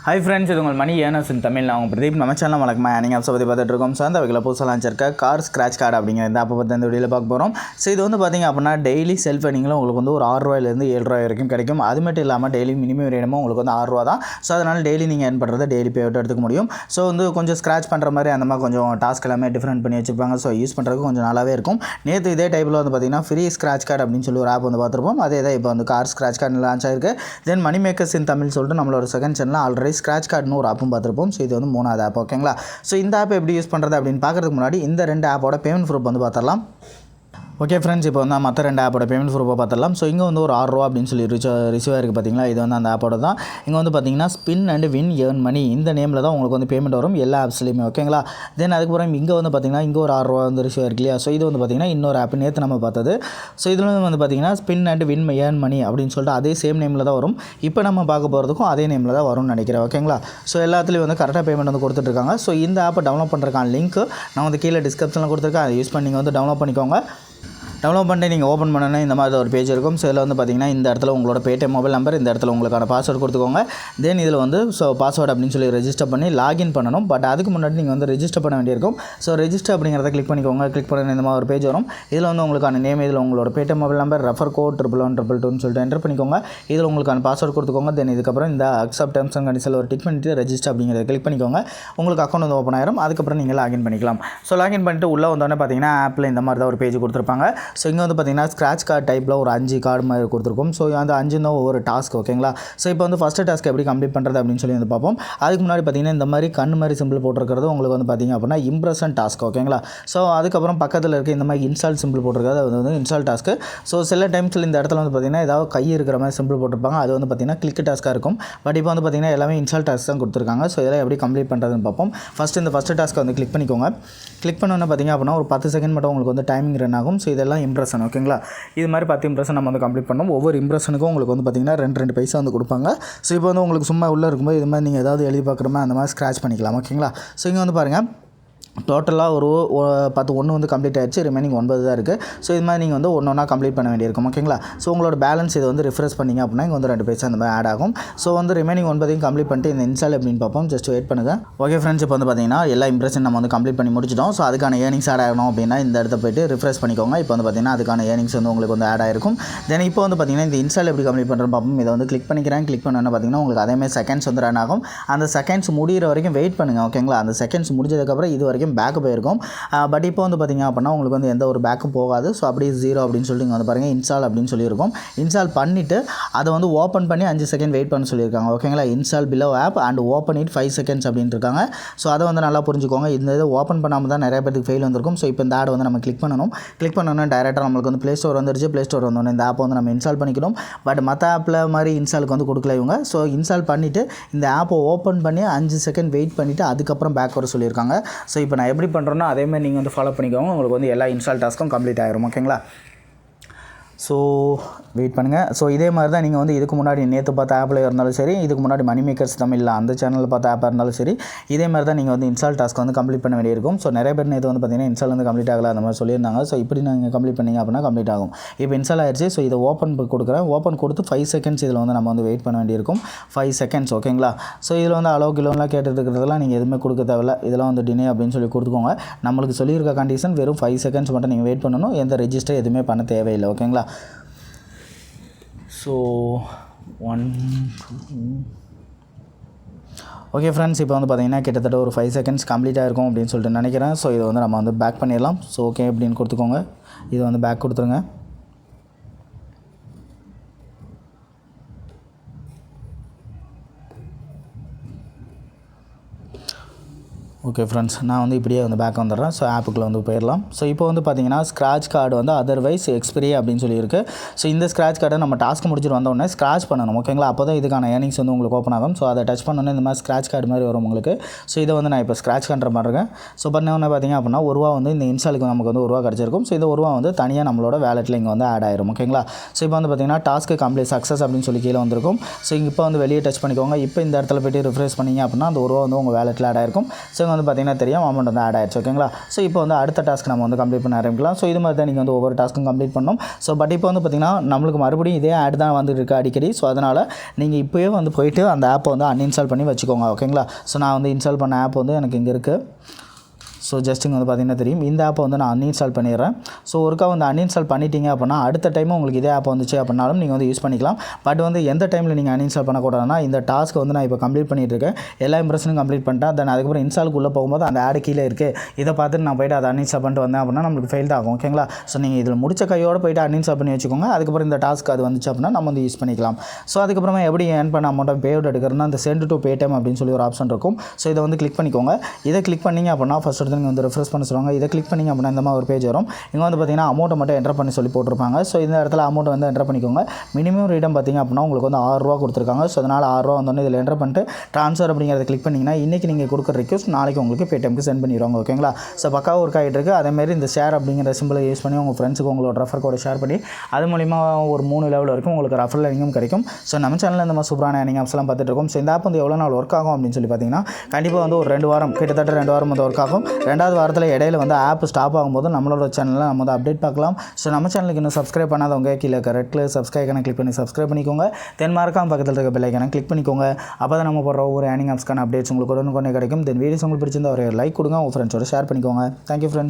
Hi friends, இது உங்கள் மணி earners இன் தமிழ். நான் பிரதீப். நம்ம சேனல் வழக்கமா நீங்கள் அப்போ பற்றி பார்த்துட்டு இருக்கோம். ஸோ அந்த வகையில் புதுசாக லான்ச்சிருக்க கார் ஸ்க்ராட்ச் கார்டு அப்படிங்கிற இந்த அப்போ பற்றி இந்த வீடியோவில் பார்க்க போகிறோம். ஸோ இது வந்து பார்த்திங்க அப்படின்னா டெய்லி செல்ஃப் எர்னிங்கில் உங்களுக்கு வந்து ஒரு ₹6 7 வரைக்கும் கிடைக்கும். அது மட்டும் இல்லாமல் டெய்லி மினிமம் ரேட்டமும் உங்களுக்கு வந்து ₹6 தான். ஸோ அதனால் டெய்லி நீங்கள் ஏர்ன் பண்ணுறதை டெய்லி பேவிட்டு எடுத்துக்க முடியும். ஸோ வந்து கொஞ்சம் ஸ்க்ராட்ச் பண்ணுற மாதிரி அந்த மாதிரி கொஞ்சம் டாஸ்க் எல்லாமே டிஃப்ரெண்ட் பண்ணி வச்சுருப்பாங்க. ஸோ யூஸ் பண்ணுறதுக்கு கொஞ்சம் நல்லாவே இருக்கும். நேற்று இதே டைப்பில் வந்து பார்த்திங்கன்னா ஃப்ரீ ஸ்க்ராட்ச் கார்டு அப்படின்னு சொல்லி ஒரு ஆப் வந்து பார்த்துருப்போம். அதே தான் இப்போ வந்து கார் ஸ்க்ராட்ச் கார்டு லான்ச் ஆயிருக்கு. தென் மணி மேக்கர்ஸ் இன் தமிழ் சொல்லிட்டு நம்மளோட செகண்ட் சேனலில் ஆல்ரெடி ஸ்க்ராட்ச் கார்டுன்னு ஒரு ஆப்பும் பார்த்துருப்போம். ஸோ இது வந்து 3வது ஆப். ஓகேங்களா? ஸோ இந்த ஆப் எப்படி யூஸ் பண்ணுறது அப்படின்னு பார்க்குறதுக்கு முன்னாடி இந்த 2 ஆப்போட பேமெண்ட் ப்ரூஃப் வந்து பார்த்துடலாம். ஓகே ஃப்ரெண்ட்ஸ், இப்போ வந்து மற்ற 2 ஆப்போட பேமெண்ட் ப்ரூஃபை பார்த்துடலாம். ஸோ இங்கே வந்து ஒரு ₹6 அப்படின்னு சொல்லி ரிசீவ் ஆயிருக்கு பார்த்தீங்களா? இது வந்து அந்த ஆப்போட தான். இங்கே வந்து பார்த்தீங்கன்னா spin and win earn money இந்த நேமில் தான் உங்களுக்கு வந்து பேமெண்ட் வரும் எல்லா ஆப்ஸ்லையுமே. ஓகேங்களா? தென் அதுக்கப்புறம் இங்கே வந்து பார்த்தீங்கன்னா இங்கே ஒரு ₹6 வந்து ரிசீவ் ஆயிருக்கு இல்லையா? ஸோ இது வந்து பார்த்தீங்கன்னா இன்னொரு ஆப் நேற்று நம்ம பார்த்தது. ஸோ இதில் வந்து பார்த்தீங்கன்னா spin and win earn money அப்படின்னு சொல்லிட்டு அதே சேம் நேமில் தான் வரும். இப்போ நம்ம பார்க்க போகிறதுக்கும் அதே நேமில் தான் வரும்னு நினைக்கிறேன். ஓகேங்களா? ஸோ எல்லாத்துலேயும் வந்து கரெக்டாக பேமெண்ட் வந்து கொடுத்துட்ருக்காங்க. ஸோ இந்த ஆப்பை டவுன்லோட் பண்ணுறதுக்கான லிங்க் நான் வந்து கீழே டிஸ்கிரிப்ஷனில் கொடுத்துருக்கேன். அதை யூஸ் பண்ணி நீங்கள் வந்து டவுன்லோட் பண்ணிக்கோங்க. டவுன்லோட் பண்ணிட்டு நீங்கள் ஓப்பன் பண்ணணும் இந்த மாதிரி ஒரு பேஜ் இருக்கும். ஸோ இதில் வந்து பார்த்தீங்கன்னா இந்த இடத்துல உங்களோட பேடிஎம் மொபைல் நம்பர், இந்த இடத்துல உங்களுக்கான பாஸ்வேர்டு கொடுத்துக்கோங்க. தென் இதில் வந்து பாஸ்வேர்டு அப்படின்னு சொல்லி ரெஜிஸ்டர் பண்ணி லாகின் பண்ணணும். பட் அதுக்கு முன்னாடி நீங்கள் வந்து ரெஜிஸ்டர் பண்ண வேண்டியிருக்கும். ஸோ ரெஜிஸ்டர் அப்படிங்கிறத கிளிக் பண்ணிக்கோங்க. கிளிக் பண்ணி இந்த மாதிரி ஒரு பேஜ் வரும். இதில் வந்து உங்களுக்கான நேம், இதில் உங்களோட Paytm mobile number, refer code 111222 சொல்லிட்டு என்டர் பண்ணிக்கோங்க. இதில் உங்களுக்கான பாஸ்வேர்டு கொடுத்துக்கோங்க. தென் இதுக்கப்புறம் இந்த அக்செப்ட் டெர்ம்ஸ் அண்ட் கண்டிஷனில் ஒரு டிக் பண்ணிட்டு ரெஜிஸ்டர் அப்படிங்கிறத கிளிக் பண்ணிக்கோங்க. உங்களுக்கு அக்கௌண்ட் வந்து ஓப்பன் ஆயிரும். அதுக்கப்புறம் நீங்கள் லாகின் பண்ணிக்கலாம். ஸோ லாகின் பண்ணிட்டு உள்ளே வந்தோடனே பார்த்தீங்கன்னா ஆப்பில் இந்த மாதிரி தான் ஒரு பேஜ் கொடுத்துருப்பாங்க. ஸோ இங்கே வந்து பார்த்தீங்கன்னா ஸ்க்ராட்ச் கார்டு டைப்பில் ஒரு 5 கார்டு மாதிரி கொடுத்துருக்கோம். ஸோ அந்த 5 தான் ஒவ்வொரு டாஸ்க். ஓகேங்களா? ஸோ இப்போ வந்து ஃபஸ்ட்டு டாஸ்க் எப்படி கம்ப்ளீட் பண்ணுறது அப்படின்னு சொல்லி வந்து பார்ப்போம். அதுக்கு முன்னாடி பார்த்தீங்கன்னா இந்த மாதிரி கண் மாதிரி சிம்பிள் போட்டிருக்கிறது உங்களுக்கு வந்து பார்த்தீங்க அப்படின்னா இம்ப்ரெஷன் டாஸ்க். ஓகேங்களா? ஸோ அதுக்கப்புறம் பக்கத்தில் இருக்க இந்த மாதிரி இன்ஸ்டால் சிம்பிள் போட்டிருக்கிறது அது வந்து இன்ஸ்டால் டாஸ்க்கு. ஸோ சில டைம்ஸில் இந்த இடத்துல வந்து பார்த்தீங்கன்னா ஏதாவது கை இருக்கிற மாதிரி சிம்பிள் போட்டிருப்பாங்க. அது வந்து பார்த்தீங்கன்னா கிளிக் டாஸ்க்காக இருக்கும். பட் இப்போ வந்து பார்த்தீங்கன்னா எல்லாமே இன்ஸ்டால் டாஸ்க் தான் கொடுத்துருக்காங்க. ஸோ இதெல்லாம் எப்படி கம்ப்ளீட் பண்ணுறதுன்னு பார்ப்போம். இந்த ஃபஸ்ட்டு டாஸ்க்கை வந்து கிளிக் பண்ணிக்கோங்க. கிளிக் பண்ணோன்னே பார்த்தீங்க அப்படின்னா ஒரு 10 செகண்ட் மட்டும் உங்களுக்கு வந்து டைமிங் ரன் ஆகும். ஸோ இதெல்லாம் இம்ப்ரெஷன். ஓகேங்களா? இது மாதிரி 10 இம்ப்ரெஷன் நம்ம வந்து கம்ப்ளீட் பண்ணோம். ஒவ்வொரு இம்ப்ரெஷனுக்கும் உங்களுக்கு வந்து பார்த்தீங்கன்னா 2 பைசா வந்து கொடுப்பாங்க. ஸோ இப்போ வந்து உங்களுக்கு சும்மா உள்ளே இருக்கும்போது இது மாதிரி நீங்கள் ஏதாவது எழுதி பார்க்குறோமா அந்த மாதிரி ஸ்க்ராட்ச் பண்ணிக்கலாம். ஓகேங்களா? ஸோ இங்கே வந்து பாருங்கள், டோட்டலாக ஒரு 10 வந்து கம்ப்ளீட் ஆகிடுச்சு. ரிமைனிங் 9 தான் இருக்குது. ஸோ இது மாதிரி நீங்கள் வந்து ஒன்றா கம்ப்ளீட் பண்ண வேண்டியிருக்கும். ஓகேங்களா? ஸோ உங்களோட பேலன்ஸ் இதை வந்து ரிஃப்ரெஷ் பண்ணிங்க அப்படின்னா இங்கே வந்து 2 பைசா அந்த மாதிரி ஆட் ஆகும். ஸோ வந்து ரிமைனிங் 9 கம்ப்ளீட் பண்ணிட்டு இந்த இன்ஸ்டால் எப்படின்னு பார்ப்போம். ஜஸ்ட் வெயிட் பண்ணுங்கள். ஓகே ஃப்ரெண்ட்ஸ், இப்போ வந்து பார்த்தீங்கன்னா எல்லா இம்ப்ரெஷன் நம்ம வந்து கம்ப்ளீட் பண்ணி முடிச்சிட்டோம். ஸோ அதுக்கான ஏர்னிங்ஸ் ஆட் ஆகணும் அப்படின்னா இந்த இடத்த போய்ட்டு ரிஃப்ரெஷ் பண்ணிக்கோங்க. இப்போ வந்து பார்த்தீங்கன்னா அதுக்கான ஏர்னிங்ஸ் வந்து உங்களுக்கு வந்து ஆட் ஆகிருக்கும். தென் இப்போ வந்து பார்த்தீங்கன்னா இந்த இன்ஸ்டால் எப்படி கம்ப்ளீட் பண்ணுறோம் பார்ப்போம். இதை வந்து கிளிக் பண்ணிக்கிறேன். கிளிக் பண்ணோன்னா பார்த்தீங்கன்னா உங்களுக்கு அதேமாதிரி செகண்ட்ஸ் வந்து ரன் ஆகும். அந்த செகண்ட்ஸ் முடிகிற வரைக்கும் வெயிட் பண்ணுங்கள். ஓகேங்களா? அந்த செகண்ட்ஸ் முடிஞ்சதுக்கப்புறம் இது வரைக்கும் பேக்கு போயிருக்கும். பட் இப்போ வந்து பார்த்திங்க அப்படின்னா உங்களுக்கு வந்து எந்த ஒரு பேக்கும் போகாது. ஸோ அப்படியே 0 அப்படின்னு சொல்லிட்டு இங்கே வந்து பாருங்கள் இன்ஸ்டால் அப்படின்னு சொல்லியிருக்கோம். இன்ஸ்டால் பண்ணிவிட்டு அதை வந்து ஓப்பன் பண்ணி 5 செகண்ட் வெயிட் பண்ண சொல்லியிருக்காங்க. ஓகேங்களா? Install below app and open it 5 seconds அப்படின்ட்டு இருக்காங்க. ஸோ அதை வந்து நல்லா புரிஞ்சுக்கோங்க. இந்த இதை ஓப்பன் பண்ணாமல் தான் நிறைய பேருக்கு ஃபெயில் வந்திருக்கும். ஸோ இப்போ இந்த ஆட் வந்து நம்ம கிளிக் பண்ணணும். கிளிக் பண்ணோன்னா டேரெக்டாக நம்மளுக்கு வந்து ப்ளே ஸ்டோர் வந்துருச்சு. ப்ளே ஸ்டோர் வந்தோடனே இந்த ஆப் வந்து நம்ம இன்ஸ்டால் பண்ணிக்கணும். பட் மற்ற ஆப்பில் மாதிரி இன்ஸ்டாலுக்கு வந்து கொடுக்கல இவங்க. ஸோ இன்ஸ்டால் பண்ணிவிட்டு இந்த ஆப்பை ஓப்பன் பண்ணி 5 செகண்ட் வெயிட் பண்ணிவிட்டு அதுக்கப்புறம் பேக் வர சொல்லியிருக்காங்க. ஸோ இப்போ நான் எப்படி பண்ணுறேன்னா அதேமாதிரி நீங்கள் வந்து ஃபாலோ பண்ணிக்கோங்க. உங்களுக்கு வந்து எல்லா இன்ஸ்டால் டாஸ்க்கும் கம்ப்ளீட் ஆகிரும். ஓகேங்களா? ஸோ வெயிட் பண்ணுங்கள். ஸோ இதே மாதிரி தான் நீங்கள் வந்து இதுக்கு முன்னாடி நேற்று பார்த்த ஆப்பில் இருந்தாலும் சரி, இதுக்கு முன்னாடி மணி மேக்கர்ஸ் தமிழில் அந்த சேனலில் பார்த்த ஆப்பாக இருந்தாலும் சரி, இதே மாதிரி தான் நீங்கள் வந்து இன்ஸ்டால் டாஸ்க் வந்து கம்ப்ளீட் பண்ண வேண்டியிருக்கும். ஸோ நிறைய பேர் நேற்று வந்து பார்த்தீங்கன்னா இன்ஸ்டால் வந்து கம்ப்ளீட் ஆகலை அந்த மாதிரி சொல்லியிருந்தாங்க. ஸோ இப்படி நீங்கள் கம்ப்ளீட் பண்ணிங்க அப்படின்னா கம்ப்ளீட் ஆகும். இப்போ இன்ஸ்டால் ஆயிடுச்சு. ஸோ இதை ஓப்பன் கொடுக்குறேன். ஓப்பன் கொடுத்து 5 செகண்ட்ஸ் இதில் வந்து நம்ம வந்து வெயிட் பண்ண வேண்டியிருக்கும். 5 செகண்ட்ஸ். ஓகேங்களா? ஸோ இதில் வந்து அலோ கிலோலாம் கேட்டுருக்கிறதெல்லாம் நீங்கள் எதுவுமே கொடுக்க தேவையில்ல. இதெல்லாம் வந்து டினே அப்படின்னு சொல்லி கொடுத்துக்கோங்க. நம்மளுக்கு சொல்லியிருக்க கண்டிஷன் வெறும் 5 செகண்ட்ஸ் மட்டும் நீங்கள் வெயிட் பண்ணணும். எந்த ரெஜிஸ்டர் எதுவுமே பண்ண தேவையில்லை. ஓகேங்களா? ஸோ 1 ஓகே ஃப்ரெண்ட்ஸ், இப்போ வந்து பார்த்தீங்கன்னா கிட்டத்தட்ட ஒரு 5 செகண்ட்ஸ் கம்ப்ளீட்டாக இருக்கும் அப்படின்னு சொல்லிட்டு நினைக்கிறேன். ஸோ இதை வந்து நம்ம வந்து பேக் பண்ணிடலாம். ஸோ ஓகே அப்படின்னு கொடுத்துக்கோங்க. இதை வந்து பேக் கொடுத்துருங்க. ஓகே ஃப்ரெண்ட்ஸ், நான் வந்து இப்படியே வந்து பேக் வந்துடுறேன். ஸோ ஆப்புக்குள்ளே வந்து போயிடலாம். ஸோ இப்போ வந்து பார்த்தீங்கன்னா ஸ்க்ராட்ச் கார்டு வந்து அதர்வைஸ் எக்ஸ்பிரி அப்படின்னு சொல்லியிருக்கு. ஸோ இந்த ஸ்க்ராட்ச் கார்டை நம்ம டாஸ்க் முடிச்சுட்டு வந்தோடனே ஸ்க்ராட்ச் பண்ணணும். ஓகேங்களா? அப்போ தான் இதுக்கான ஏர்னிங்ஸ் வந்து உங்களுக்கு ஓப்பன் ஆகும். ஸோ அதை டச் பண்ணோன்னே இந்த மாதிரி ஸ்க்ராட்ச் கார்டு மாதிரி வரும் உங்களுக்கு. ஸோ இதை வந்து நான் இப்போ ஸ்க்ராட்ச் பண்ணுற மாதிரி இருக்கேன். ஸோ பண்ணோன்னே பார்த்தீங்க அப்படின்னா ₹1 வந்து இந்த இன்ஸ்டாலுக்கு நமக்கு வந்து ₹1 கிடச்சிருக்கும். ஸோ இந்த ₹1 வந்து தனியாக நம்மளோட வேலெட்டில் இங்கே வந்து ஆட் ஆயிரும். ஓகேங்களா? ஸோ இப்போ வந்து பார்த்தீங்கன்னா டாஸ்க்கு கம்ப்ளீட் சக்ஸஸ் அப்படின்னு சொல்லி கீழே வந்திருக்கும். ஸோ இப்போ வந்து வெளியே டச் பண்ணிக்கோங்க. இப்போ இந்த இடத்துல போய்ட்டு ரிஃப்ரெஷ் பண்ணிங்க அப்படின்னா அந்த ₹1 வந்து உங்கள் வேலெட்டில் ஆட் ஆயிருக்கும். ஸோ வந்து பார்த்திங்கன்னா தெரியும் அமௌண்ட் வந்து ஆட் ஆயிடுச்சு ஓகேங்களா. ஸோ இப்போ வந்து அடுத்த டாஸ்க் நம்ம வந்து கம்ப்ளீட் பண்ண ஆரம்பிக்கலாம். ஸோ இது மாதிரி தான் நீங்கள் வந்து ஒவ்வொரு டாஸ்க்கும் கம்ப்ளீட் பண்ணணும். ஸோ பட் இப்போ வந்து பார்த்திங்கன்னா நம்மளுக்கு மறுபடியும் இதே ஆட் தான் வந்துட்டு இருக்குது அடிக்கடி. ஸோ அதனால் நீங்கள் இப்போயே வந்து போயிட்டு அந்த ஆப்பை வந்து அன்இன்ஸ்டால் பண்ணி வச்சுக்கோங்க ஓகேங்களா. ஸோ நான் வந்து இன்ஸ்டால் பண்ண ஆப் வந்து எனக்கு இங்கே இருக்குது. ஸோ ஜஸ்ட் இங்கே வந்து பார்த்திங்கன்னா தெரியும் இந்த ஆப்பை வந்து நான் அன்இன்ஸ்டால் பண்ணிடுறேன். ஸோ ஒருக்கா வந்து அன்இன்ஸ்டால் பண்ணிட்டீங்க அப்படின்னா அடுத்த டைமும் உங்களுக்கு இதே ஆப் வந்துச்சு அப்படின்னாலும் நீங்கள் வந்து யூஸ் பண்ணிக்கலாம். பட் வந்து எந்த டைமில் நீங்கள் அன்இன்ஸ்டால் பண்ணக்கூடாதுன்னா இந்த டாஸ்க் வந்து நான் இப்போ கம்ப்ளீட் பண்ணிட்டு இருக்கேன், எல்லா இம்ப்ரெஷனும் கம்ப்ளீட் பண்ணிட்டேன். தென் அதுக்கப்புறம் இன்ஸ்டாலுக்குள்ளே போகும்போது அந்த ஆடு கீழே இருக்குது, இதை பார்த்துட்டு நான் போய்ட்டு அதை அன்இன்ஸ்டால் பண்ணிட்டு வந்தேன் அப்படின்னா நம்மளுக்கு ஃபெயில் ஆகும் ஓகேங்களா. ஸோ நீங்கள் இதில் முடிச்ச கையோடு போய்ட்டு அன்இன்ஸ்டால் பண்ணி வச்சுக்கோங்க. அதுக்கப்புறம் இந்த டாஸ்க் அது வந்துச்சு அப்படின்னா நம்ம வந்து யூஸ் பண்ணிக்கலாம். ஸோ அதுக்கப்புறமா எப்படி ஏர்ன் பண்ண அமௌண்ட்டை பே அவுட் எடுக்கிறதுனா அந்த சென்ட் டு பேடிஎம் அப்படின்னு சொல்லி ஒரு ஆப்ஷன் இருக்கும். ஸோ இதை வந்து கிளிக் பண்ணிக்கோங்க. இதை கிளிக் பண்ணிங்க அப்படின்னா ஃபஸ்ட் எடுத்து நீங்கள் வந்து ரெஃப்ரெஷ் பண்ண இதை கிளிக் பண்ணிங்க அப்படின்னா இந்த மாதிரி ஒரு பேஜ் வரும். இங்கே வந்து பார்த்தீங்கன்னா அமௌண்ட்டை மட்டும் என்டர் பண்ணி சொல்லி போட்டிருப்பாங்க. ஸோ இந்த இடத்துல அமௌண்ட் வந்து என்டர் பண்ணிக்கோங்க. மினிமம் ரீடம் பார்த்தீங்க அப்படின்னா உங்களுக்கு வந்து 6 ரூபா கொடுத்துருக்காங்க. ஸோ அதனால் 6 ரூபா வந்தோடனே இதில் என்டர் பண்ணிட்டு ட்ரான்ஸ்ஃபர் அப்படிங்கிறத கிளிக் பண்ணிங்கன்னா இன்றைக்கி நீங்கள் கொடுக்குற ரிக்வஸ்ட் நாளைக்கு உங்களுக்கு பேடிஎம்க்கு சென்ட் பண்ணிடுவாங்க ஓகேங்களா. ஸோ பக்காவாக ஒர்க் ஆகிட்டு இருக்குது. அதேமாரி இந்த ஷேர் அப்படிங்கிற சிம்பிளை யூஸ் பண்ணி உங்கள் ஃப்ரெண்ட்ஸுக்கு உங்களோட ரெஃபர் கோடை ஷேர் பண்ணி அது மூலிமா ஒரு 3 லெவல் வரைக்கும் உங்களுக்கு ரெஃபரல் லிங்கும் கிடைக்கும். ஸோ நம்ம சேனலில் இந்த மாதிரி சூப்பரான ஏர்னிங் ஆப்ஸ்லாம் பார்த்துட்டு இருக்கோம். ஸோ இந்த ஆப் வந்து எவ்வளோ நாள் ஒர்க் ஆகும் அப்படின்னு சொல்லி பார்த்தீங்கன்னா கண்டிப்பாக வந்து ஒரு 2 வாரம் கிட்டத்தட்ட 2 வாரம் வந்து ஒர்க் ஆகும். 2வது வாரத்தில் இடையில வந்து ஆப் ஸ்டாப் ஆகும்போது நம்மளோட சேனலில் நம்ம வந்து அப்டேட் பார்க்கலாம். ஸோ நம்ம சேனலுக்கு இன்னும் சப்ஸ்கிரைப் பண்ணாதவங்க கீழே இருக்க ரெட் கலர் சப்ஸ்கிரைப் கிளிக் பண்ணி சப்ஸ்கிரைப் பண்ணிக்கோங்க. தென் மறக்காம பக்கத்தில் இருக்க பெல் ஐக்கானை கிளிக் பண்ணிக்கோங்க. அப்போ தான் நம்ம போடுற ஒவ்வொரு ஏர்னிங் ஆப்ஸ்க்கான அப்டேட்ஸ் உங்களுக்கு உடனுக்குடனே கிடைக்கும். தென் வீடியோஸ் உங்களுக்கு பிடிச்சிருந்தா ஒரு லைக் கொடுங்க, உங்கள் ஃப்ரெண்ட்ஸோட ஷேர் பண்ணிக்கோங்க. Thank you friends.